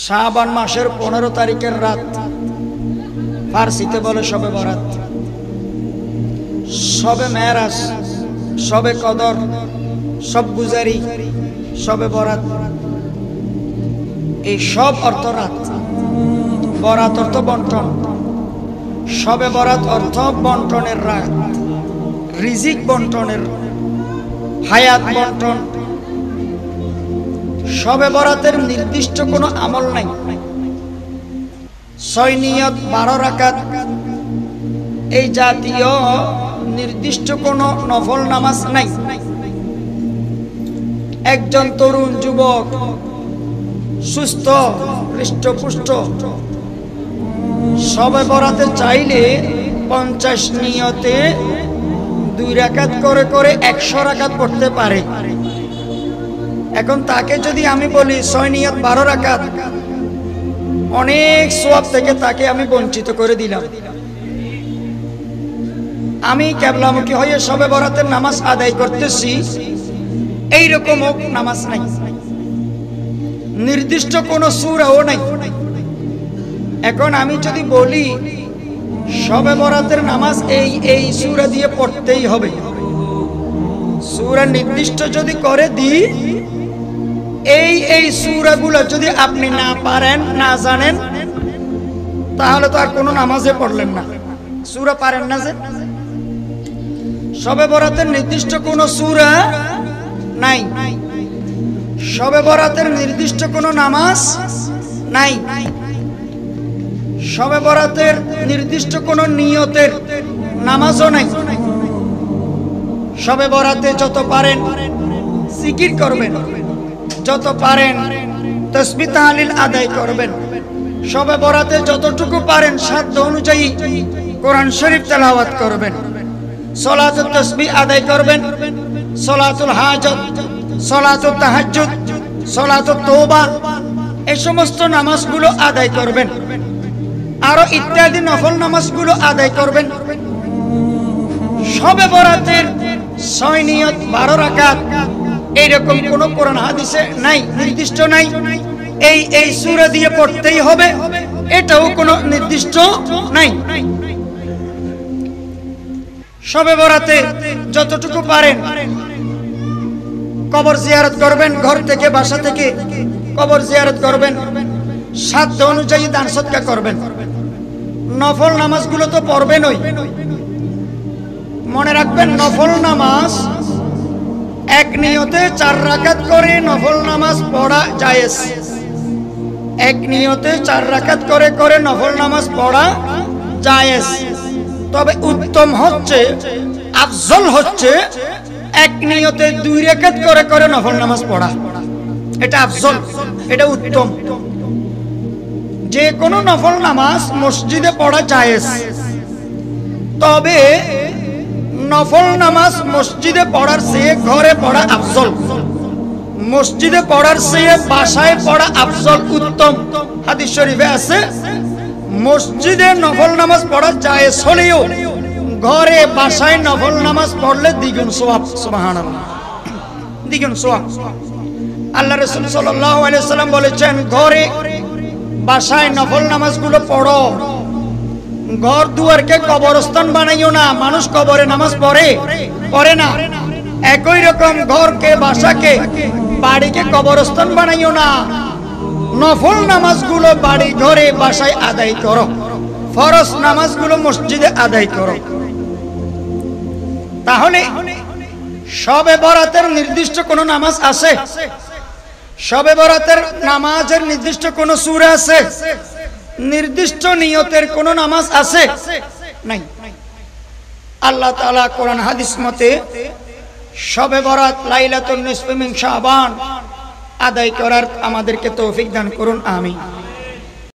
শাবান মাসের 15 তারিখের রাত, ফার্সিতে বলে শবে বরাত, শবে মেরাজ, শবে কদর, সব গুজারি, শবে বরাত, এই সব অর্থ রাত। বরাত অর্থ বন্টন, শবে বরাত অর্থ বন্টনের রাত, রিজিক বন্টনের, হায়াত বন্টন। শবে বরাতের নির্দিষ্ট কোনো আমল নাই। 6 নিয়ত 12 রাকাত এই জাতীয় নির্দিষ্ট কোনো নফল নামাজ নাই। একজন তরুণ যুবক সুস্থ হৃষ্টপুষ্ট শবে বরাতে চাইলে 50 নিয়তে 2 রাকাত করে করে 100 রাকাত পড়তে পারে। এখন তাকে যদি আমি বলি 6 নিয়ত 12 রাকাত, অনেক সওয়াব থেকে তাকে আমি বঞ্চিত করে দিলাম। আমি কিবলামুখী হয়ে শবে বরাতের নামাজ আদায় করতেছি, এইরকম নামাজ নাই, নির্দিষ্ট কোনো সূরাও নাই। এখন আমি যদি বলি শবে বরাতের নামাজ এই সূরা দিয়ে পড়তেই হবে, সূরা নির্দিষ্ট যদি করে দিই, এই সূরাগুলো যদি আপনি না পারেন, না জানেন, তাহলে তো আর কোনো নামাজে পড়লেন না। সূরা পারেন না যে, শবে বরাতের নির্দিষ্ট কোনো সূরা নাই, শবে বরাতের নির্দিষ্ট কোনো নামাজ নাই, শবে বরাতের নির্দিষ্ট কোনো নিয়তের নামাজও নাই। শবে বরাতে যত পারেন জিকির করবেন, যত পারেন তাসবিহ তাহলিল আদায় করবেন। শবে বরাতে যতটুকু পারেন সাধ্য অনুযায়ী কোরআন শরীফ তেলাওয়াত করবেন, সালাতুত তাসবিহ আদায় করবেন, সালাতুল হাজত, সালাতুত তাহাজ্জুদ, সালাতুত তওবা, এই সমস্ত নামাজগুলো আদায় করবেন। আরো ইত্যাদি নফল নামাজগুলো আদায় করবেন। শবে বরাতের 6 নিয়ত 12 রাকাত এইরকম কোন কোরআন হাদিসে নাই, নির্দিষ্ট নাই। এই সূরা দিয়ে পড়তেই হবে, এটাও কোনো নির্দিষ্ট নাই। শবে বরাতে যতটুকু পারেন কবর জিয়ারত করবেন, ঘর থেকে বাসা থেকে কবর জিয়ারত করবেন, সাধ্য অনুযায়ী দান সদকা করবেন। নফল নামাজগুলো তো পড়বেনই। মনে রাখবেন, নফল নামাজ এক নিয়তে 4 রাকাত করে নফল নামাজ পড়া জায়েজ। এক নিয়তে 4 রাকাত করে করে নফল নামাজ পড়া জায়েজ। তবে উত্তম হচ্ছে, আফজল হচ্ছে এক নিয়তে 2 রাকাত করে করে নফল নামাজ পড়া। এটা আফজল, এটা উত্তম। যে কোনো নফল নামাজ মসজিদে পড়া জায়েজ, তবে নফল নামাজ মসজিদে পড়ার চেয়ে ঘরে পড়া আফজল, মসজিদে পড়ার চেয়ে বাসায় পড়া আফজল, উত্তম। হাদিস শরীফে আছে, মসজিদে নফল নামাজ পড়া জায়েজ হলেও ঘরে বাসায় নফল নামাজ পড়লে দ্বিগুণ সওয়াব। সুবহানাল্লাহ, দ্বিগুণ সওয়াব। আল্লাহ রাসূল সাল্লাল্লাহু আলাইহি ওয়াসাল্লাম বলেছেন, ঘরে বাসায় নফল নামাজগুলো পড়ো, ঘর দুয়ারকে কবরস্থান বানাইও না। মানুষ কবরে নামাজ পড়ে না। একই রকম ঘরকে, বাসাকে, বাড়িকে কবরস্থান বানাইও না। নফল নামাজগুলো বাড়ি, ঘরে, বাসায় আদায় করো, ফরজ নামাজগুলো মসজিদে আদায় করো। তাহলে শবে বরাতের নির্দিষ্ট কোন নামাজ আছে? শবে বরাতের নামাজের নির্দিষ্ট কোন সূরা আছে? নির্দিষ্ট নিয়তের কোন নামাজ আছে? নাই। আল্লাহ তাআলা কোরআন হাদিস মতে শবে বরাত লাইলাতুন নিসফি মিন শাবান আদায় করার আমাদেরকে তৌফিক দান করুন, আমিন।